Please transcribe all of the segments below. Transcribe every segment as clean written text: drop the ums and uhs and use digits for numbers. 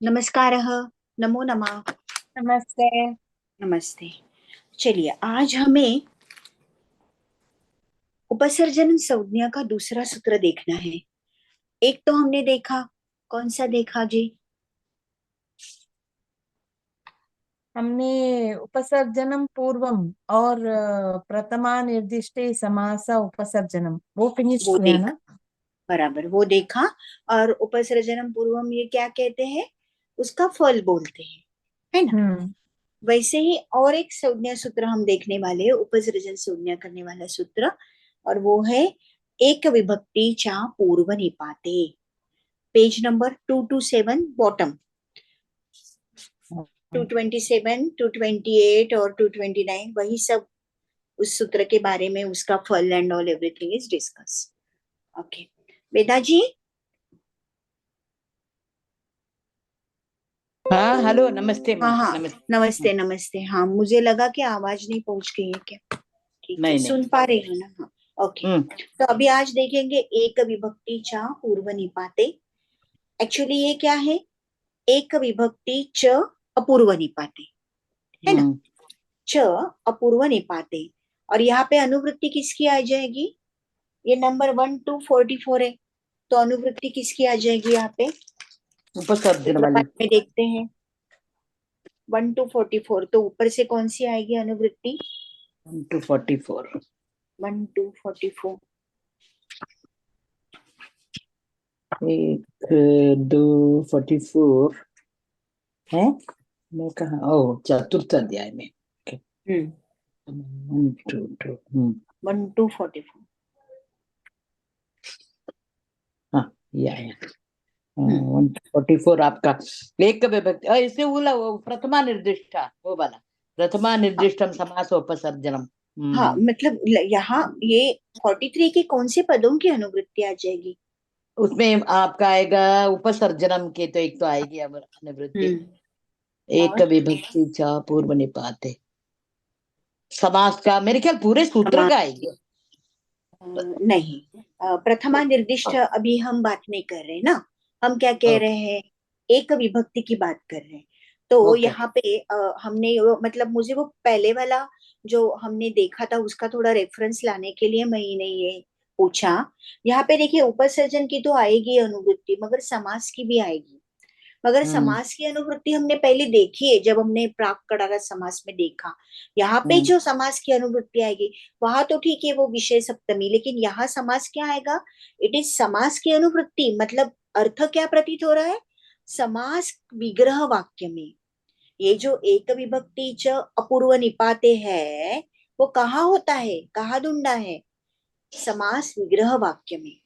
नमस्कारः। नमो नमः। नमस्ते। नमस्ते। चलिए आज हमें उपसर्जन संज्ञा का दूसरा सूत्र देखना है। एक तो हमने देखा, कौन सा देखा जी? हमने उपसर्जनम पूर्वम और प्रथमा निर्दिष्टे समास उपसर्जनम वो फिनिश वो किया देखा, ना। बराबर वो देखा। और उपसर्जनम पूर्वम ये क्या कहते हैं? उसका फल बोलते हैं, है ना? हम्म। वैसे ही और एक संज्ञा सूत्र हम देखने वाले हैं, उपसर्जन संज्ञा करने वाला सूत्र, और वो है एक विभक्ति चा पूर्व निपाते। पेज नंबर 227 बॉटम, 227, 228 और 229, वही सब उस सूत्र के बारे में, उसका फल and all everything is discuss. Okay Veda ji. हाँ, हेलो, नमस्ते हाँ माँ, हाँ, नमस्ते। नमस्ते नमस्ते। हाँ, मुझे लगा कि आवाज नहीं पहुंच गई है क्या। ठीक है, नहीं नहीं। सुन पा रही हो ना? हाँ, ओके। तो अभी आज देखेंगे एक विभक्ति चा पूर्व निपाते। एक्चुअली ये क्या है? एक विभक्ति च अपूर्व निपाते, है ना? च अपूर्व निपाते। और यहाँ पे अनुवृत्ति किसकी आ जाएगी? ये नंबर 1 to 44 है, तो अनुवृत्ति किसकी आ जाएगी यहाँ पे? उपसर्जन सूत्र वाली। पाठ में देखते हैं। 1 to 44, तो ऊपर से कौन सी आएगी अनुवृत्ति? 1 to 44। 1 to 44। 1 2 44 है। मैं कहा, ओ चतुर्थ अध्याय में। हम्म 1 2 2। 1 to 44। हाँ, ये आया। 1 to 44 आपका एक विभक्ति इससे बोला, वो प्रथमा निर्दिष्ट वो वाला प्रथमा निर्दिष्टम समास उपसर्जनम। हाँ, मतलब यहाँ ये 43 के कौन से पदों की अनुवृत्ति आ जाएगी? उसमें आपका आएगा उपसर्जनम के, तो एक तो आएगी अब अनुवृत्ति, एक और विभक्ति चा पूर्व निपाते। समास का मेरे ख्याल पूरे सूत्र समान का आएगी। नहीं, प्रथमा निर्दिष्ट अभी हम बात नहीं कर रहे ना। हम क्या कह रहे हैं? एक विभक्ति की बात कर रहे हैं। तो ओके। यहाँ पे हमने मतलब मुझे वो पहले वाला जो हमने देखा था उसका थोड़ा रेफरेंस लाने के लिए मैंने ये पूछा। यहाँ पे देखिए, उपसर्जन की तो आएगी अनुवृत्ति, मगर समास की भी आएगी। मगर समास की अनुवृत्ति हमने पहले देखी है, जब हमने प्राक कड़ारा समास में देखा। यहाँ पे जो समास की अनुवृत्ति आएगी वहां तो ठीक है, वो विषय सप्तमी, लेकिन यहाँ समास क्या आएगा? इट इज समास की अनुवृत्ति। मतलब अर्थ क्या प्रतीत हो रहा है? समास विग्रह वाक्य में ये जो एक विभक्ति च अपूर्व निपाते है, वो कहाँ होता है, कहाँ ढूंढा है? समास विग्रह वाक्य में,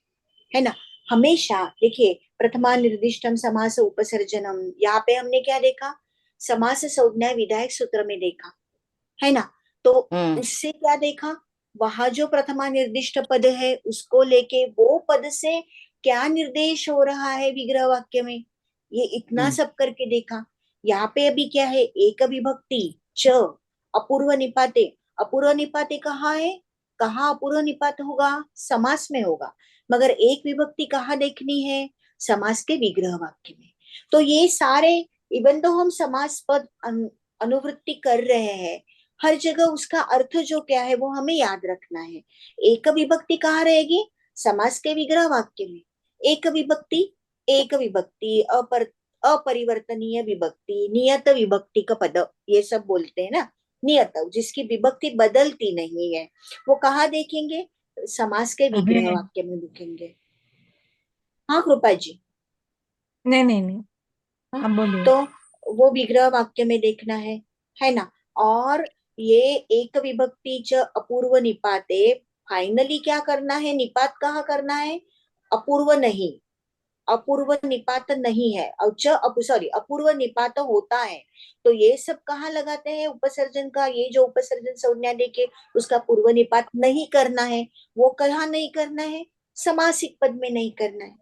है ना? हमेशा देखिए, प्रथमा निर्दिष्टम समास उपसर्जनम, यहाँ पे हमने क्या देखा? समास संज्ञा विधायक सूत्र में देखा, है ना? तो उससे क्या देखा? वहां जो प्रथमा निर्दिष्ट पद है उसको लेके वो पद से क्या निर्देश हो रहा है विग्रह वाक्य में, ये इतना सब करके देखा। यहाँ पे अभी क्या है? एक विभक्ति च अपूर्व निपाते। अपूर्व निपाते कहाँ है? कहाँ अपूर्व निपात होगा? समास में होगा। मगर एक विभक्ति कहाँ देखनी है? समास के विग्रह वाक्य में। तो ये सारे, इवन तो हम समास पद अनुवृत्ति कर रहे हैं, हर जगह उसका अर्थ जो क्या है वो हमें याद रखना है। एक विभक्ति कहाँ रहेगी? समास के विग्रह वाक्य में। एक विभक्ति, एक विभक्ति, अपरिवर्तनीय विभक्ति, नियत विभक्ति का पद, ये सब बोलते हैं ना। नियत, जिसकी विभक्ति बदलती नहीं है, वो कहाँ देखेंगे? समास के विग्रह वाक्य में लिखेंगे। हाँ कृपा जी। नहीं नहीं नहीं, हाँ, अब बोलिए। तो वो विग्रह वाक्य में देखना है ना? और ये एक विभक्ति च अपूर्व निपाते, फाइनली क्या करना है? निपात कहाँ करना है? अपूर्व नहीं, अपूर्व निपात नहीं है, सॉरी, अपूर्व निपात होता है। तो ये सब कहाँ लगाते हैं उपसर्जन का? ये जो उपसर्जन संज्ञा देके उसका पूर्व निपात नहीं करना है, वो कहाँ नहीं करना है? समासिक पद में नहीं करना है।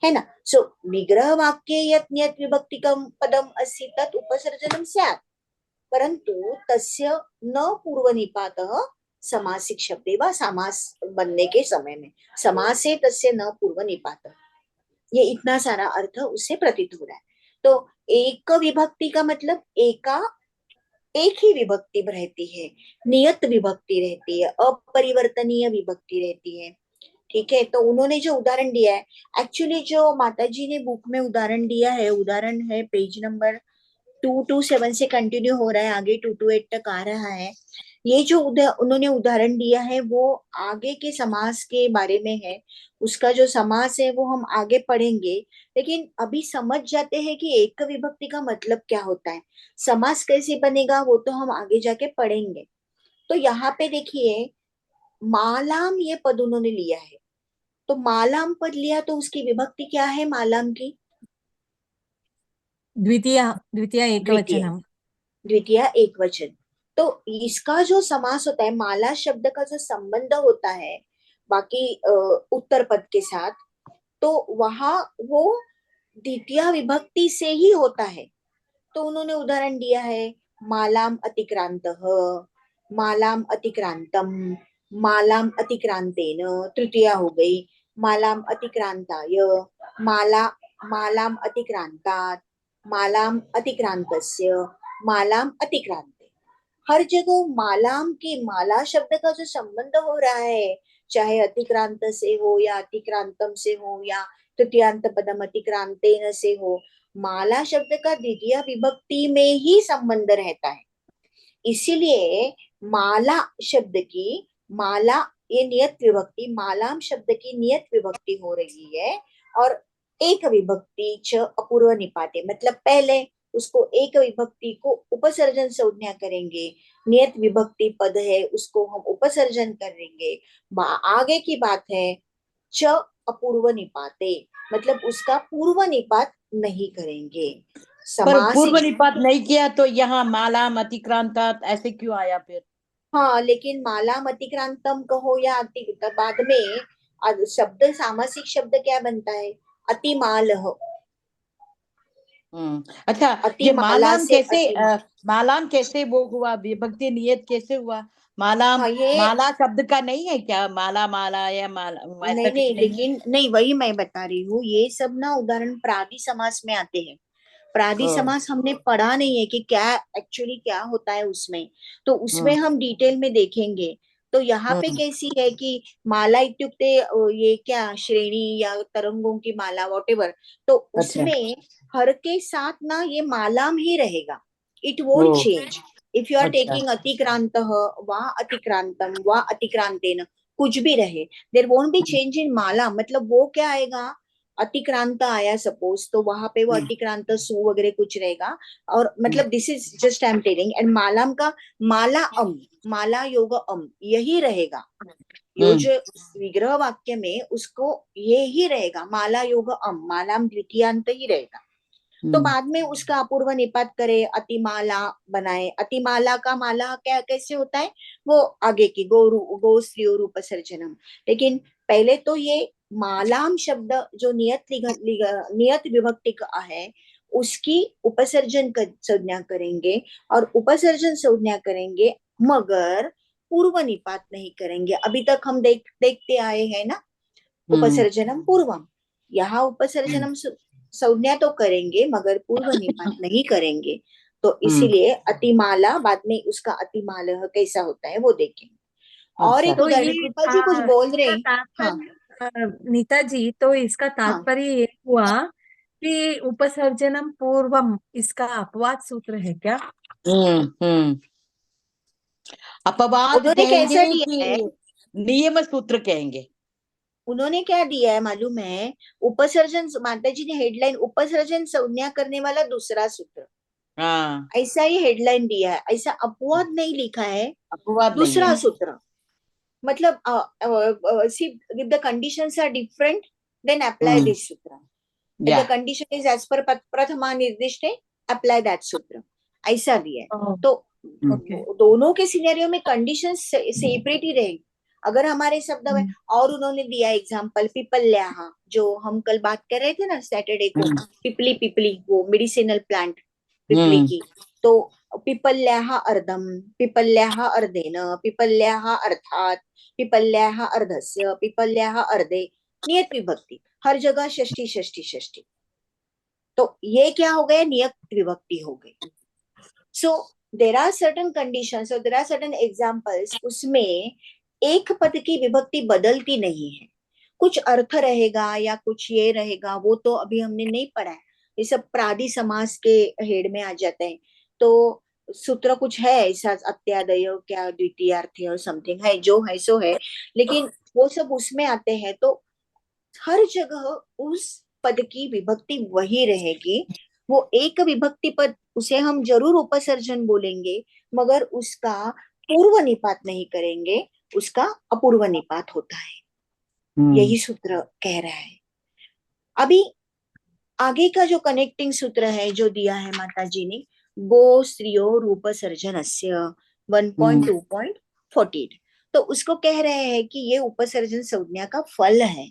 है ना. सो विग्रह वाक्ये यत् नियत विभक्तिकम पदम अस्ति तत् उपसर्जनम स्यात्, परंतु तस्य न पूर्वनिपातः समासिक शब्दे वा समास बनने के समय में, समासे तस्य न पूर्वनिपातः, ये इतना सारा अर्थ उससे प्रतीत हो रहा है. तो एक विभक्ति का मतलब एक ही विभक्ति रहती है, नियत विभक्ति रहती है, अपरिवर्तनीय विभक्ति रहती है. ठीक है. तो उन्होंने जो उदाहरण दिया है, एक्चुअली जो माता जी ने बुक में उदाहरण दिया है, उदाहरण है पेज नंबर 227 से कंटिन्यू हो रहा है, आगे 228 तक आ रहा है. ये जो उन्होंने उदाहरण दिया है वो आगे के समास के बारे में है. उसका जो समास है वो हम आगे पढ़ेंगे, लेकिन अभी समझ जाते हैं कि एक विभक्ति का मतलब क्या होता है, समास कैसे बनेगा वो तो हम आगे जाके पढ़ेंगे. तो यहाँ पे देखिए, मालाम ये पद उन्होंने लिया है. तो मालाम पद लिया तो उसकी विभक्ति क्या है मालाम की? द्वितीय द्वितीय द्वितीय. एकवचनम. द्वितीय एक वचन. तो इसका जो समास होता है, माला शब्द का जो संबंध होता है बाकी उत्तर पद के साथ, तो वहां वो द्वितीय विभक्ति से ही होता है. तो उन्होंने उदाहरण दिया है, मालाम अतिक्रांतः, मालाम अतिक्रांतम, मालाम अतिक्रांतेन, तृतीया हो गई, मालाम अतिक्रांताय, माला मालाम अतिक्रांतात, मालाम अतिक्रांतस्य, मालाम अतिक्रांते. हर जगह मालाम की, माला शब्द का जो संबंध हो रहा है, चाहे अतिक्रांत से हो या अतिक्रांतम से हो या तृतीयांत पदम अतिक्रांतेन से हो, माला शब्द का द्वितीय विभक्ति में ही संबंध रहता है. इसीलिए माला शब्द की, माला ये नियत विभक्ति, मालाम शब्द की नियत विभक्ति हो रही है. और एक विभक्ति च अपूर्व निपाते, मतलब पहले उसको एक विभक्ति को उपसर्जन संज्ञा करेंगे, नियत विभक्ति पद है उसको हम उपसर्जन करेंगे. आगे की बात है च अपूर्व निपाते, मतलब उसका पूर्व निपात नहीं करेंगे. पर समास पूर्व निपात नहीं किया तो यहाँ मालाम अतिक्रांतात ऐसे क्यों आया फिर? हाँ, लेकिन मालाम अतिक्रांतम कहो या बाद में शब्द, सामासिक शब्द क्या बनता है? अतिमाल. अच्छा, ये अतिमाला से अतिमाल. मालाम कैसे वो हुआ, विभक्ति नियत कैसे हुआ? मालाम हाँ, ये माला शब्द का नहीं है क्या? माला माला या माला ऐसा नहीं कुछ नहीं, नहीं है? लेकिन नहीं, वही मैं बता रही हूँ, ये सब ना उदाहरण प्रादि समास में आते हैं. प्रादि हाँ, समास हमने पढ़ा नहीं है कि क्या एक्चुअली क्या होता है उसमें, तो उसमें हाँ, हम डिटेल में देखेंगे. तो यहाँ पे हाँ, कैसी है कि माला इत्युक्ते ये क्या श्रेणी या तरंगों की माला, वॉटेवर. तो अच्छा, उसमें हर के साथ ना ये मालाम ही रहेगा. इट वो, won't change. If you are अच्छा, टेकिंग अतिक्रांत वा अतिक्रांतम वा अतिक्रांतेन, कुछ भी रहे, there won't be change in माला. मतलब वो क्या आएगा, अतिक्रांत आया सपोज, तो वहां पे वो अतिक्रांत सु वगैरह कुछ रहेगा. और मतलब this is just I am telling. And मालाम का माला अम, माला योग अम यही रहेगा. यो जो विग्रह वाक्य में उसको ये ही रहेगा, माला योग अम, मालाम द्वितीयांत ही रहेगा. तो बाद में उसका अपूर्व निपात करे, अतिमाला बनाए. अतिमाला का माला क्या कैसे होता है, वो आगे की गोरु गो स्त्रियों उपसर्जनम. लेकिन पहले तो ये मालाम शब्द जो नियत विभक्ति का है उसकी उपसर्जन संज्ञा करेंगे, और उपसर्जन संज्ञा करेंगे मगर पूर्व निपात नहीं करेंगे. अभी तक हम देखते आए हैं ना, उपसर्जनम पूर्वम. यहाँ उपसर्जनम संज्ञा तो करेंगे मगर पूर्व निपात नहीं करेंगे. तो इसीलिए अतिमाला, बाद में उसका अतिमाल कैसा होता है वो देखेंगे. और अच्छा, एक तो उदाहरण, ये कृपा जी कुछ बोल रहे इसका हैं. हाँ. तात्पर्य नीता जी, तो इसका हाँ, तात्पर्य ये हुआ कि उपसर्जनम पूर्वम इसका अपवाद सूत्र है क्या? हम्म, अपवाद उन्होंने कहेंगे कैसा दिया है, कि नियम सूत्र कहेंगे? उन्होंने क्या दिया है मालूम है, उपसर्जन, माता जी ने हेडलाइन उपसर्जन संज्ञा करने वाला दूसरा सूत्र, हाँ, ऐसा ही हेडलाइन दिया है. ऐसा अपवाद नहीं लिखा है. अपवाद नहीं है. दूसरा सूत्र मतलब see, if the conditions are different, then apply hmm, this sutra. If या, the condition is as per प्रथमा निर्दिष्ट है, apply that सूत्र. ऐसा भी है. ओह, तो ओके. दोनों के सिनेरियो में कंडीशन सेपरेट ही रहेगी. अगर हमारे शब्द में, और उन्होंने दिया एग्जाम्पल पिपल्याहा, जो हम कल बात कर रहे थे ना सैटरडे को, पिपली पिपली वो मेडिसिनल प्लांट पिपली की, तो पिपल्याहा अर्धम, पिपल्याहा अर्धेन, पिपल्याहा अर्थात, पिपल्याहा अर्धस्य, पिपल्याहा अर्धे, नियत विभक्ति, हर जगह षष्ठी षष्ठी षष्ठी। तो ये क्या हो गया, नियत विभक्ति हो गई। सो देर आर सर्टन कंडीशंस और देर आर सर्टन एग्जाम्पल्स, उसमें एक पद की विभक्ति बदलती नहीं है, कुछ अर्थ रहेगा या कुछ ये रहेगा, वो तो अभी हमने नहीं पढ़ा है, ये सब प्रादि समास के हेड में आ जाते हैं। तो सूत्र कुछ है ऐसा, अत्यादय क्या द्वितीयार्थी और समथिंग है, जो है सो है, लेकिन वो सब उसमें आते हैं। तो हर जगह उस पद की विभक्ति वही रहेगी, वो एक विभक्ति पद, उसे हम जरूर उपसर्जन बोलेंगे, मगर उसका पूर्व निपात नहीं करेंगे, उसका अपूर्व निपात होता है, यही सूत्र कह रहा है। अभी आगे का जो कनेक्टिंग सूत्र है जो दिया है माता जी ने, गो स्त्रियो रूपसर्जनस्य 1.2.48, तो उसको कह रहे हैं कि ये उपसर्जन संज्ञा का फल है।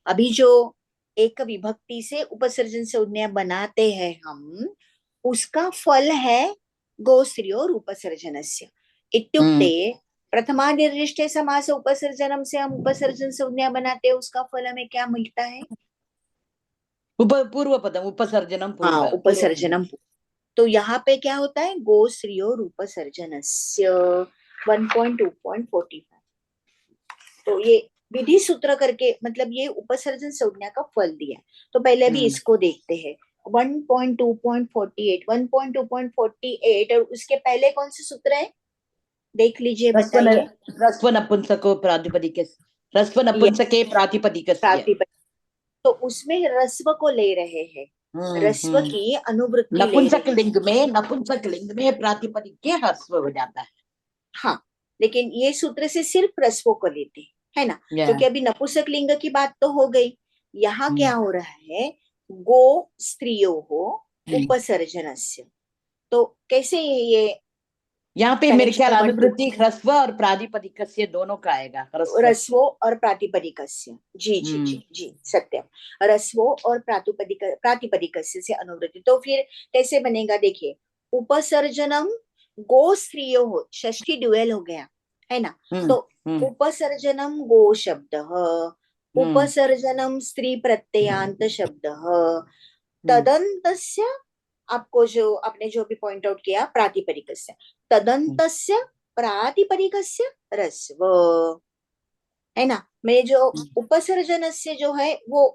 अभी जो एक विभक्ति से उपसर्जन संज्ञा बनाते हैं हम, उसका फल है गोस्त्रियोर उपसर्जनस्य इत्युक्ते, प्रथमा निर्दिष्टे समास उपसर्जनम से हम उपसर्जन संज्ञा बनाते हैं, उसका फल हमें क्या मिलता है, पूर्व पदम उपसर्जनम पूर्व, हाँ उपसर्जनम। तो यहाँ पे क्या होता है, गोस्त्रियोर उपसर्जनस्य 1.2.45। तो ये विधि सूत्र करके, मतलब ये उपसर्जन संज्ञा का फल दिया। तो पहले अभी इसको देखते हैं, 1.2.48, 1.2.48 और उसके पहले कौन से सूत्र है, देख लीजिए, बताइए। ह्रस्व नपुंसको प्रातिपदिक, ह्रस्व नपुंसके प्रातिपदिकस्य, प्रातिपदिक, तो उसमें रस्व को ले रहे हैं, रस्व की अनुवृत्ति ले नपुंसक रहे लिंग में, नपुंसक लिंग में प्रातिपदिक के ह्रस्व हो जाता है। हाँ, लेकिन ये सूत्र से सिर्फ रस्वों को लेते है ना, क्योंकि अभी नपुंसक लिंग की बात तो हो गई। यहाँ क्या हो रहा है, गो स्त्रियो हो उपसर्जनस्य, तो कैसे ये यहाँ पे मेरे ख्याल कनेक्शन अनुवृत्ति ह्रस्व और प्रातिपदिकस्य दोनों का आएगा, ह्रस्व रस्वो और प्रातिपदिकस्य, जी जी जी जी सत्यम, रस्वो और प्रातिपदिकस्य से अनुवृत्ति। तो फिर कैसे बनेगा, देखिए, उपसर्जनम गो स्त्रियो हो, षष्ठी ड्यूएल हो गया है ना, तो उपसर्जनम गो शब्द, उपसर्जनम स्त्री प्रत्ययान्त शब्द, तदन्तस्य, आपको जो आपने जो भी पॉइंट आउट किया, प्रातिपदिकस्य, तदन्तस्य प्रातिपदिकस्य रस्व, है ना। मैं जो उपसर्जन से जो है वो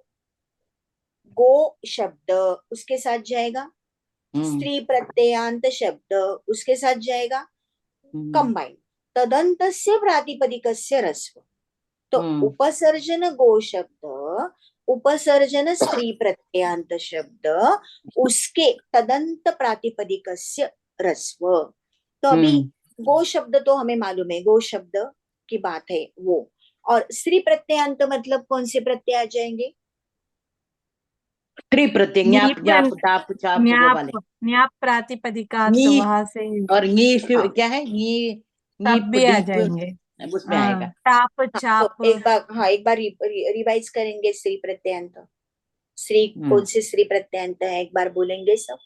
गो शब्द उसके साथ जाएगा, स्त्री प्रत्ययांत शब्द उसके साथ जाएगा, कंबाइंड, तदंतस्य प्रातिपदिकस्य रस्व। तो उपसर्जन गो शब्द, उपसर्जन स्त्री प्रत्ययांत शब्द, उसके तदंत प्रातिपदिकस्य रस्व। तो अभी गो शब्द तो हमें मालूम है, गो शब्द की बात है वो, और स्त्री प्रत्ययांत मतलब कौन से प्रत्यय आ जाएंगे, स्त्री प्रत्यय, न्याप न्याप ताप चाप वो वाले, न्याप प्रातिपदिका, तो नी वहां से और नी हाँ क्या है, नी तब नीप भी आ डीप जाएंगे। उसमें आएगा। टाप हाँ, चाप, तो एक बार, हाँ एक बार रिवाइज करेंगे, स्त्री प्रत्ययांत, स्त्री कौन से स्त्री प्रत्ययांत है, एक बार बोलेंगे सब,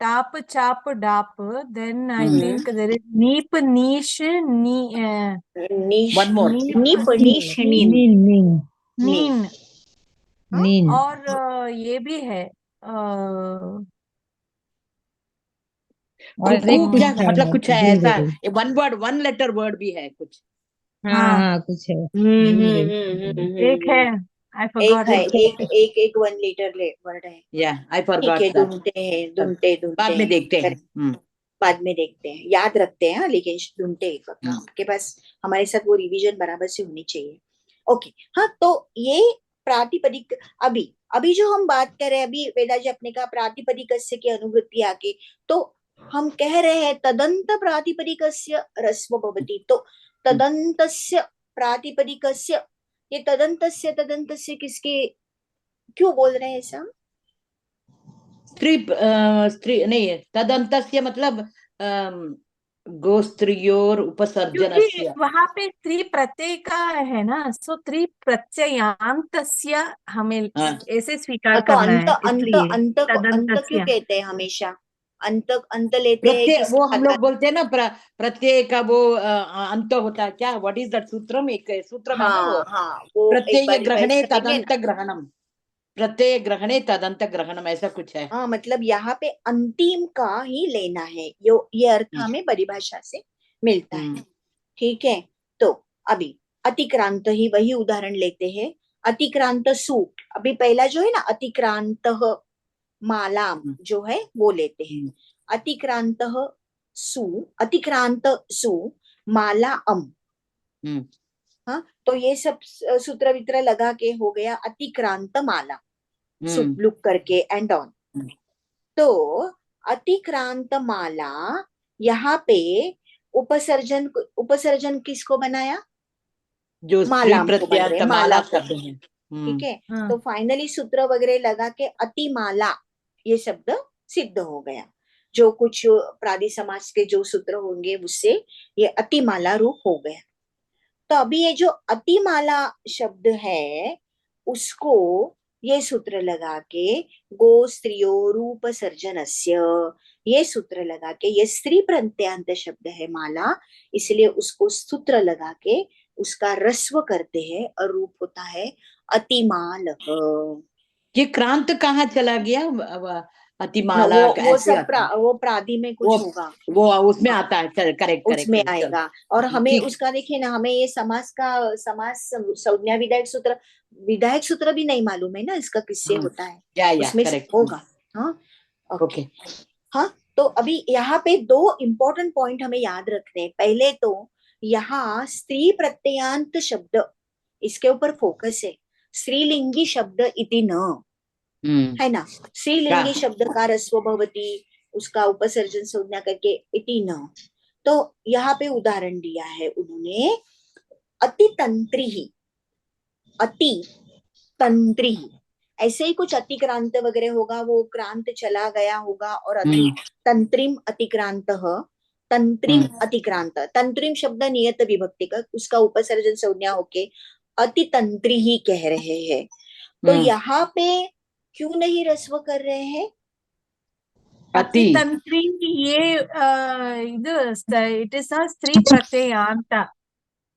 टाप चाप डाप, then I think there is नीप नीश नी नीश, वन मोर, नीप नीश नीन, नीन नीन, नीन, हाँ? नीन और ये भी है और एक कुछ क्या मतलब कुछ है ऐसा, है, one word one letter word भी है कुछ, हाँ कुछ है। एक है, आई एक फॉरगॉट है, इट। एक 1 लीटर वर्ड है, या आई ठीक फॉरगॉट है, दैट, ढूंढते बाद में देखते हैं। बाद में देखते हैं, याद रखते हैं, लेकिन ढूंढते हैं पक्का, आपके पास हमारे साथ वो रिवीजन बराबर से होनी चाहिए। ओके, हाँ, तो ये प्रातिपदिक, अभी अभी जो हम बात कर रहे हैं, अभी वेदा जी अपने का प्रातिपदिकस्य की अनुवृत्ति आके, तो हम कह रहे हैं तदंत प्रातिपदिकस्य रस्व भवति, तो तदंतस्य प्रातिपदिकस्य, ये तदंतस्य किसके, क्यों बोल रहे हैं ऐसा, स्त्री स्त्री नहीं है, तदंतस्य मतलब गोस्त्रियोर क्योंकि उपसर्जनस्य। वहां पे त्रि प्रत्यय का है ना, सो त्रि प्रत्ययांतस्य हमें हाँ, ऐसे स्वीकार तो करना अंत है, अंत इसलिए अंत को अंत क्यों तदंतस्य। कहते हैं हमेशा? अंत अंत लेते हैं प्रत्यय किसके वो हम आधार? लोग बोलते हैं ना, प्रत्यय का वो अंत होता है क्या, व्हाट इज दैट सूत्रम, एक सूत्रम है ना वो, हाँ हाँ, वो एक प्रत्यय बार रिवाइज ग्रहणे करेंगे तदंत ना। ग्रहणम, प्रत्यय ग्रहणे तदंत ग्रहणम, ऐसा कुछ है। हाँ, मतलब यहाँ पे अंतिम का ही लेना है, ये अर्थ हमें परिभाषा से मिलता है। हम्म ठीक है। तो अभी अतिक्रांत ही वही उदाहरण लेते हैं। अतिक्रांत सु, अभी पहला जो है ना अतिक्रांत माला, हम्म जो है वो लेते हैं। हम्म अतिक्रांत सु, अतिक्रांत सु माला अम। हम्म हाँ, तो ये सब सूत्र वित्र लगा के हो गया अतिक्रांत माला, सुप हम्म लुक करके एंड ऑन। हम्म। तो अतिक्रांत माला, यहाँ पे उपसर्जन, उपसर्जन किसको बनाया? जो स्त्री मालाम को बन रहे, प्रत्यांत माला माला को। शब्द है। ठीक है। हाँ, तो फाइनली सूत्र वगैरह लगा के अतिमाला ये शब्द सिद्ध हो गया। जो कुछ प्रादि समास के जो सूत्र होंगे उससे ये अतिमाला रूप हो गया। तो अभी ये जो अतिमाला शब्द है उसको ये सूत्र लगा के गो स्त्रियो रूप सर्जनस्य, ये सूत्र लगा के, ये स्त्री प्रत्यंत शब्द है माला, इसलिए उसको सूत्र लगा के उसका रस्व करते हैं और रूप होता है अतिमाल। ये क्रांत कहाँ चला गया, हाँ, अतिमाला वो ऐसे सब आता है। वो प्रादि में वो कुछ होगा। वो उसमें हाँ, आता है, करेक्ट करेक्ट उसमें करेक्ट, चलो आएगा। और हमें ठीक। उसका देखिए ना, हमें ये समास का समास संज्ञा विधायक सूत्र, विधायक सूत्र भी नहीं मालूम है ना इसका किससे हाँ, होता है, या उसमें से करेक्ट। होगा। हाँ, ओके। ओके। हाँ, तो अभी यहाँ पे दो इंपॉर्टेंट पॉइंट हमें याद रखने हैं। पहले तो यहाँ स्त्री प्रत्ययांत शब्द, इसके ऊपर फोकस है। स्त्रीलिंगी शब्द इति न, हम्म है ना, क्या, स्त्रीलिंगी शब्द का रस्व भवती, उसका उपसर्जन संज्ञा करके इति न। तो यहाँ पे उदाहरण दिया है उन्होंने, अति तंत्री ही, अति तंत्री ही, ऐसे ही कुछ अतिक्रांत वगैरह होगा, वो क्रांत चला गया होगा, और अति हम्म तंत्रिम अतिक्रांत, तंत्रिम हम्म अतिक्रांत, तंत्रिम शब्द नियत विभक्ति का, उसका उपसर्जन संज्ञा होके अति तंत्री ही कह रहे हैं। तो हम्म यहाँ पे क्यों नहीं रस्व कर रहे हैं? अति, ಅತಿತಂತ್ರಿ ये ಇದು इट इज अ स्त्री प्रत्ययांत,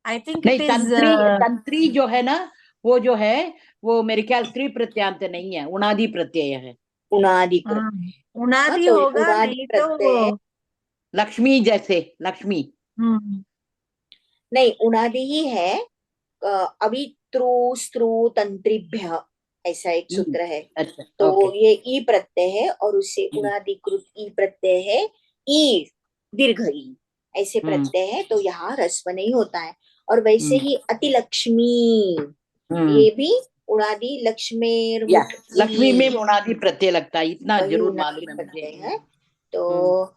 आई थिंक नहीं इट इज तंत्री, तंत्री जो है ना, वो जो है वो मेरे ख्याल स्त्री प्रत्यांत नहीं है, उनादि प्रत्यय है। उनादिकृत। हाँ, उनादि तो होगा उनादि नहीं तो प्रत्यय है। लक्ष्मी जैसे, लक्ष्मी। हम्म नहीं, उनादि ही है। अभी त्रु स्त्रु तंत्रिभ्य, ऐसा एक सूत्र है। अच्छा, तो ओके। ये ई प्रत्यय है और उससे उनादिकृत ई प्रत्यय है। ई, दीर्घ ई, ऐसे हम्म प्रत्यय है, तो यहाँ ह्रस्व नहीं होता है। और वैसे हम्म ही अतिलक्ष्मी, हम्म ये भी उनादि लक्ष्मेर या मुख लक्ष्मी में ई, उनादि प्रत्यय लगता है, इतना वही जरूर उनादि मालूम है मुझे। प्रत्यय है। तो हम्म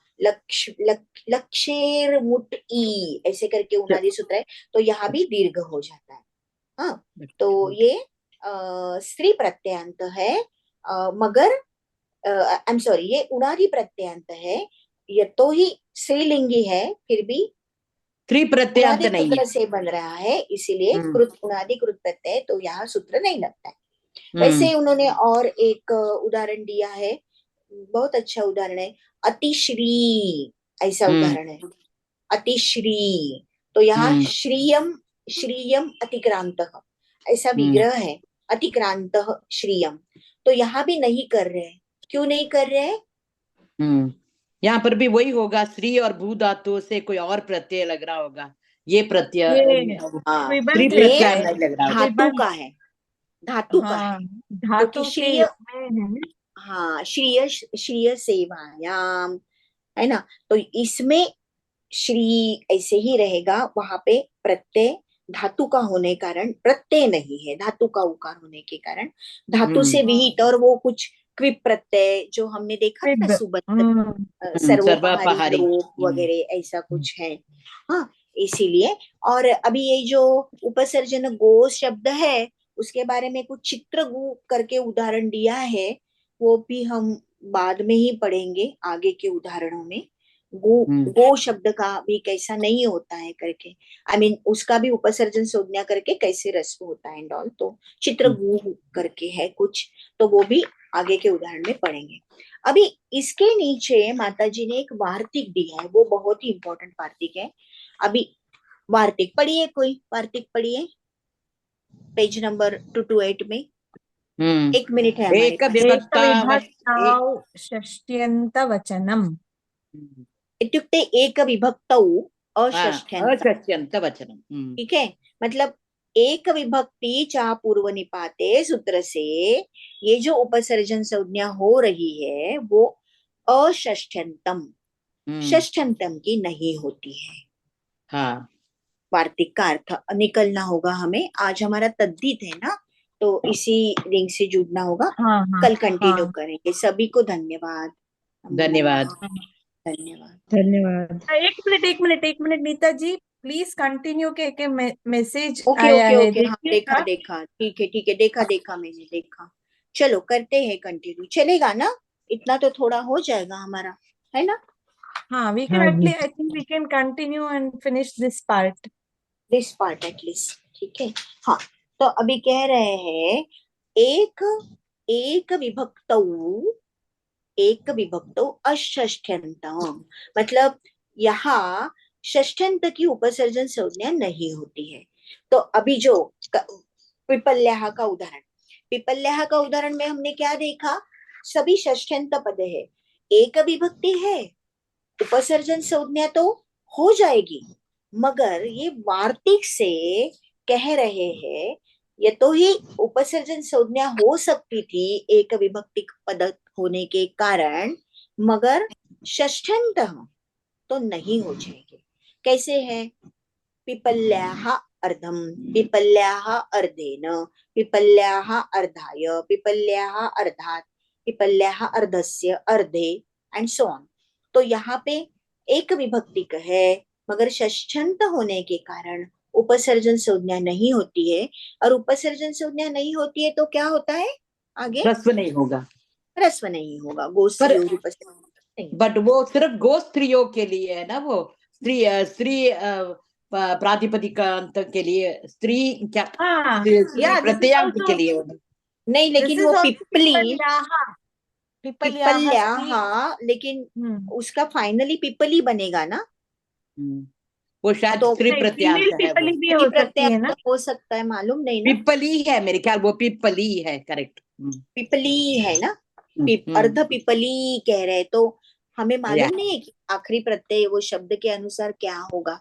लक्षेर मुट ई, ऐसे करके च- उनादि सूत्र है, तो यहाँ भी दीर्घ हो जाता है। हाँ, तो ओके। ये स्त्री प्रत्ययांत है। मगर आई एम सॉरी, ये उनादि प्रत्ययांत है। ये तो ही स्त्रीलिंगी है, फिर भी स्त्री प्रत्यांत उनादि नहीं है। सूत्र से बन रहा है, इसीलिए हम्म कृत उनादि कृत प्रत्यय, तो यहाँ सूत्र नहीं लगता है। वैसे हम्म ही उन्होंने और एक उदाहरण दिया है, बहुत अच्छा उदाहरण है, अतिश्री, ऐसा हम्म उदाहरण है, अतिश्री। तो यहाँ हम्म श्रियम, श्रियम अतिक्रांत, ऐसा हम्म विग्रह है, अतिक्रांत श्रियम। तो यहाँ भी नहीं कर रहे हैं। क्यों नहीं कर रहे हैं? यहाँ पर भी वही होगा, स्त्री और भू धातु से कोई और प्रत्यय लग रहा होगा, ये प्रत्यय ये हाँ, स्त्री द्विबंध ये प्रत्यय है, नहीं लग रहा होगा। धातु द्विबंध। का है, धातु का है। हाँ, क्योंकि धातु के श्रिय, में है। हाँ, श्रिय श्रिय सेवायाम, है ना, तो इसमें श्री ऐसे ही रहेगा, वहां पे प्रत्यय धातु का होने कारण प्रत्यय नहीं है, धातु का उकार होने के कारण धातु हम्म से विहित, और वो कुछ क्विप प्रत्यय जो हमने देखा था ना, विद सुबंत, सर्वोपहारी सर्वापहारी। लोक वगैरह ऐसा कुछ है। हाँ, इसीलिए। और अभी ये जो उपसर्जन गो शब्द है, उसके बारे में कुछ चित्र गु करके उदाहरण दिया है, वो भी हम बाद में ही पढ़ेंगे आगे के उदाहरणों में। गो हम्म गो शब्द का भी कैसा नहीं होता है करके, आई मीन उसका भी उपसर्जन संज्ञा करके कैसे रस्व होता है एंड ऑल, तो चित्र गु करके है कुछ, तो वो भी आगे के उदाहरण में पढ़ेंगे। अभी इसके नीचे माता जी ने एक वार्तिक दिया है, वो बहुत ही इंपॉर्टेंट वार्तिक है। अभी वार्तिक पढ़िए, कोई वार्तिक पढ़िए, पेज नंबर 228 में। हम्म 1 मिनट है हमारे एक पास। विभक्ता एकविभक्तौ षष्ट्यन्तवचनम्। इत्युक्ते एक विभक्तौ अषष्ठ्यन्त, अषष्ट्यन्त वचनम। ठीक है, मतलब एक विभक्ति चा पूर्व निपाते सूत्र से ये जो उपसर्जन संज्ञा हो रही है वो अषष्ठ्यंतम, षष्ठ्यंतम की नहीं होती है। हाँ वार्तिक का अर्थ निकलना होगा हमें। आज हमारा तद्धित है ना, तो इसी लिंक से जुड़ना होगा। हाँ हाँ कल कंटिन्यू हाँ। करेंगे। सभी को धन्यवाद। धन्यवाद। धन्यवाद। धन्यवाद। एक minute Nita ji, please continue के मैसेज ओके आया ओके है, ओके, हाँ देखा देखिएगा। देखा, ठीक है, देखा देखा, मैंने देखा। चलो करते हैं कंटिन्यू, चलेगा ना? इतना तो थोड़ा हो जाएगा हमारा, है ना? हाँ, वी कैन हाँ जी। I think we can continue and finish this part. This part at least, ठीक है। हाँ, तो अभी कह रहे हैं एक एक विभक्तौ, एक विभक्तौ अषष्ठ्यंतम, मतलब यहाँ षष्ठ्यंत की उपसर्जन संज्ञा नहीं होती है। तो अभी जो पिपल्याः का उदाहरण, पिपल्याः का उदाहरण में हमने क्या देखा? सभी षष्ठ्यंत पद है, एक विभक्ति है, उपसर्जन संज्ञा तो हो जाएगी, मगर ये वार्तिक से कह रहे हैं ये तो ही उपसर्जन संज्ञा हो सकती थी एक विभक्ति पद होने के कारण, मगर षष्ठ्यंत तो नहीं हो जाएगी। कैसे है? पिपल्याः अर्धम, पिपल्याः अर्धेन, पिपल्याः अर्धाय, पिपल्याः अर्धात्, पिपल्याः अर्धस्य, अर्धे एंड सो ऑन। तो यहाँ पे एक विभक्ति का है, मगर षष्ठ्यंत होने के कारण उपसर्जन संज्ञा नहीं होती है, और उपसर्जन संज्ञा नहीं होती है तो क्या होता है आगे? ह्रस्व नहीं होगा। ह्रस्व नहीं होगा, पर गोस्त्रीय उपसर्जन नहीं। बट वो सिर्फ गो स्त्रियों के लिए है ना, वो स्त्री स्त्री प्रातिपदिकांत के लिए, स्त्री क्या हाँ, स्त्री या दिस इज प्रत्ययांत के ऑल्सो, लिए नहीं, दिस लेकिन इज वो ऑल्सो पिपली, पिपल्याः स्त्री। पिपल्या, लेकिन हम्म, उसका फाइनली पिपली बनेगा ना, हम्म, वो शायद तो स्त्री नहीं, प्रत्यांत फीमेल है वो। पिपली भी स्त्री हो सकती है प्रत्यय ना। हो सकता है, मालूम नहीं ना। पिपली है मेरे ख्याल, वो पिपली है, करेक्ट। पिपली है ना, अर्ध पिपली कह रहे, तो हमें या मालूम नहीं है कि आखिरी प्रत्यय वो शब्द के अनुसार क्या होगा,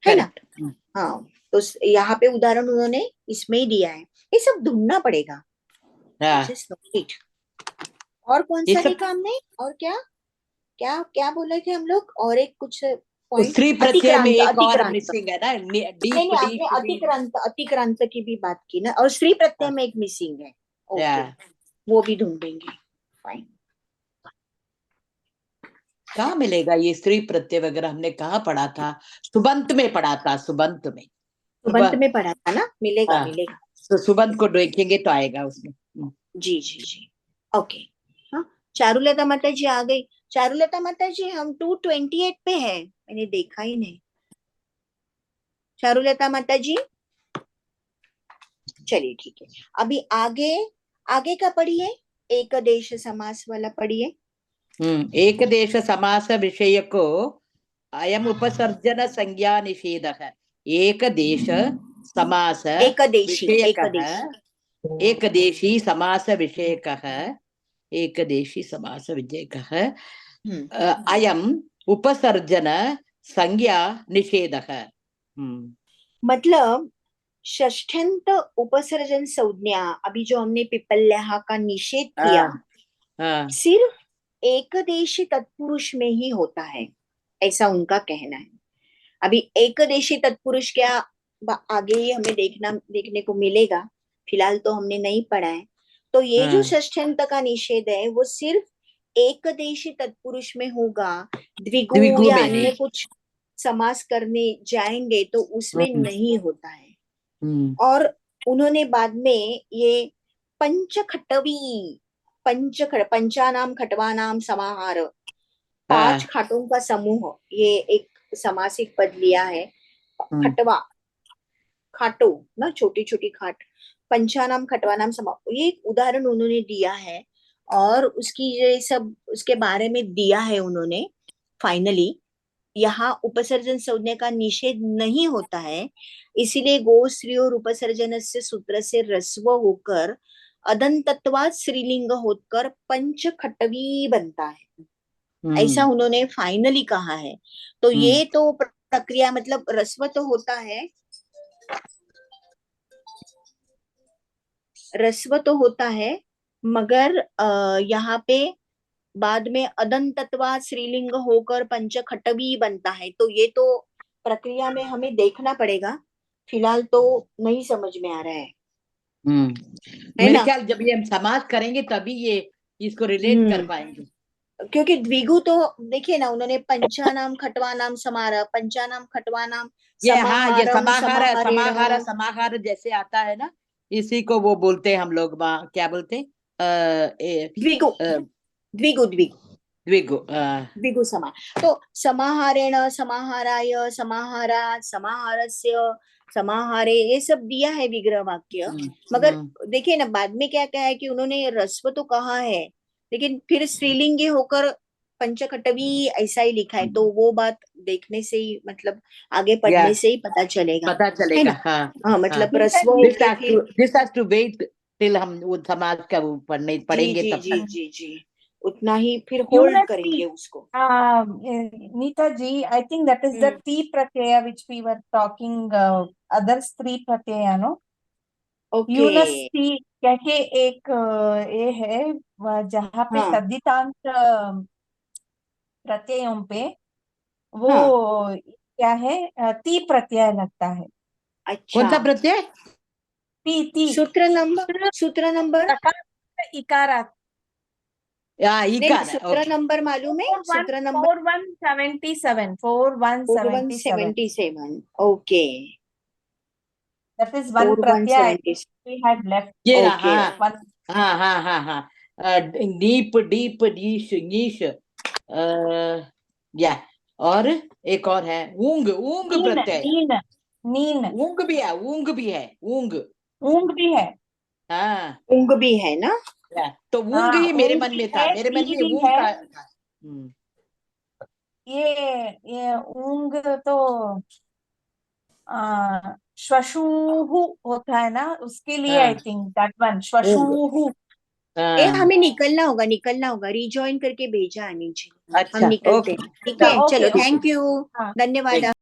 है ना? करेक्ट। हाँ, तो यहाँ पे उदाहरण उन्होंने इसमें ही दिया है, ये सब ढूंढना पड़ेगा। हाँ Just note it। और कौन ये सा सब देखा हमने? और क्या क्या क्या बोले थे हम लोग? और एक कुछ पॉइंट, स्त्री प्रत्यय में अतिक्रांत, एक और अतिक्रांत। मिसिंग है ना, नहीं डीप नहीं, आपने डीप डी। अतिक्रांत, अतिक्रांत की भी बात की ना, और स्त्री प्रत्यय में एक मिसिंग है। या ओके, वो भी ढूंढेंगे। फाइन। कहाँ मिलेगा ये स्त्री प्रत्यय वगैरह? हमने कहाँ पढ़ा था? सुबंत में पढ़ा था, सुबंत में। सुबंत में पढ़ा था ना, मिलेगा हाँ, मिलेगा। तो सुबंत को देखेंगे तो आएगा उसमें। जी जी जी, ओके। हाँ, चारुलता माता जी आ गई। चारुलता माता जी, हम 228 पे है, मैंने देखा ही नहीं। चारुलता माता जी, चलिए ठीक है। अभी आगे, आगे का पढ़िए, एक देश समास वाला पढ़िए। एक देश समास विषय को अयम उपसर्जन संज्ञा निषेधः। एक देश समास एकदेशी, विषयकः, एकदेशी। एक देशी समास विषयकः, एक देशी समास विषयकः हम्म, अयम उपसर्जन संज्ञा निषेधः। मतलब षष्ठ्यंत उपसर्जन संज्ञा, अभी जो हमने पिपल्याः का निषेध किया, सिर्फ एकदेशी तत्पुरुष में ही होता है, ऐसा उनका कहना है। अभी एकदेशी तत्पुरुष क्या, आगे ही हमें देखने को मिलेगा, फिलहाल तो हमने नहीं पढ़ा है। तो ये जो षष्ठ्यंत का निषेध है वो सिर्फ एकदेशी तत्पुरुष में होगा, द्विगु द्विगु या में अन्य नहीं। कुछ समास करने जाएंगे तो उसमें नहीं होता है। हम्म और उन्होंने बाद में ये पंचखटवी, पंचानाम खटवानाम समाहार, पांच खाटों का समूह, ये एक समासिक पद लिया है। खटवा, खाटो ना, छोटी छोटी खाट, पंचानाम खटवानाम समा, ये एक उदाहरण उन्होंने दिया है। और उसकी ये सब उसके बारे में दिया है उन्होंने। फाइनली यहाँ उपसर्जन संज्ञा का निषेध नहीं होता है, इसीलिए गो स्त्री और उपसर्जन से सूत्र से रस्व होकर अदंतत्वात् स्त्रीलिंग होकर पंच खटवी बनता है, ऐसा उन्होंने फाइनली कहा है। तो ये तो प्रक्रिया, मतलब रस्व तो होता है, रस्व तो होता है, मगर यहाँ पे बाद में अदंतत्वा स्त्रीलिंग होकर पंचखटवी बनता है। तो ये तो प्रक्रिया में हमें देखना पड़ेगा, फिलहाल तो नहीं समझ में आ रहा है मेरे ना। ख्याल जब ये हम समाज करेंगे तभी ये इसको रिलेट कर पाएंगे। क्योंकि द्विगु तो देखिए ना, उन्होंने पंचानाम खटवानाम समारा, पंचानाम खटवानाम ये हाँ, ये समाहारम समाहार समाहार समाहारेण, समाहार जैसे आता है ना, इसी को वो बोलते हैं हम लोग क्या बोलते हैं, द्विगु द्विगु द्विगु द्विगु द्विगु समा। तो समाहारेण, समाहाराय, समाहारात्, समाहारस्य, समाहारे, ये सब दिया है विग्रह वाक्य। मगर देखिए ना, बाद में क्या कहा है कि उन्होंने रस्व तो कहा है, लेकिन फिर स्त्रीलिंगी होकर पंचकटवी ऐसा ही लिखा है। तो वो बात देखने से ही, मतलब आगे पढ़ने से ही पता चलेगा, पता है चलेगा। ना। हाँ, हाँ, मतलब रस्व होके फिर this has to wait till हम वो समाज का वो पढ़ेंगे जी तब जी तक। जी जी, उतना ही फिर You होल्ड must करेंगे see, उसको। Neeta ji, I think that is the T pratyaya which we were talking, other three pratyaya, no? Okay. यूनस्टी कह के एक ये है जहाँ पे हाँ तद्धितांत प्रत्ययों पे वो हाँ, क्या है, ती प्रत्यय लगता है। कौन अच्छा। सा प्रत्यय? ती ती सूत्र नंबर तकार इकारात। इकार है, सूत्र ओके। नंबर मालूम है? सूत्र number 4177 4177 4177, okay. that is one pratyaya 4177, we had left. ये रहा, ओके। हाँ One हाँ हाँ हाँ हाँ, डीप डीप नीश नीश, या और एक और है ऊंग, ऊंग नीन प्रत्यय। नीन नीन ऊंग भी है, ऊंग भी है, ऊंग। ऊंग भी है। हाँ, ऊंग भी है ना। तो ऊंग हाँ ही मेरे ऊंग मन भी में था, है, मेरे मन ती में भी ऊंग है। का था। ये ऊंग तो श्वशुः होता है ना, उसके लिए आई हाँ, थिंक दैट वन ऊंग, श्वशुः। हमें निकलना होगा, रिजॉइन करके भेजा अनिल जी। हम अच्छा, निकलते ओके, हैं, ठीक है, चलो, ओके ओके। थैंक यू, हाँ धन्यवाद।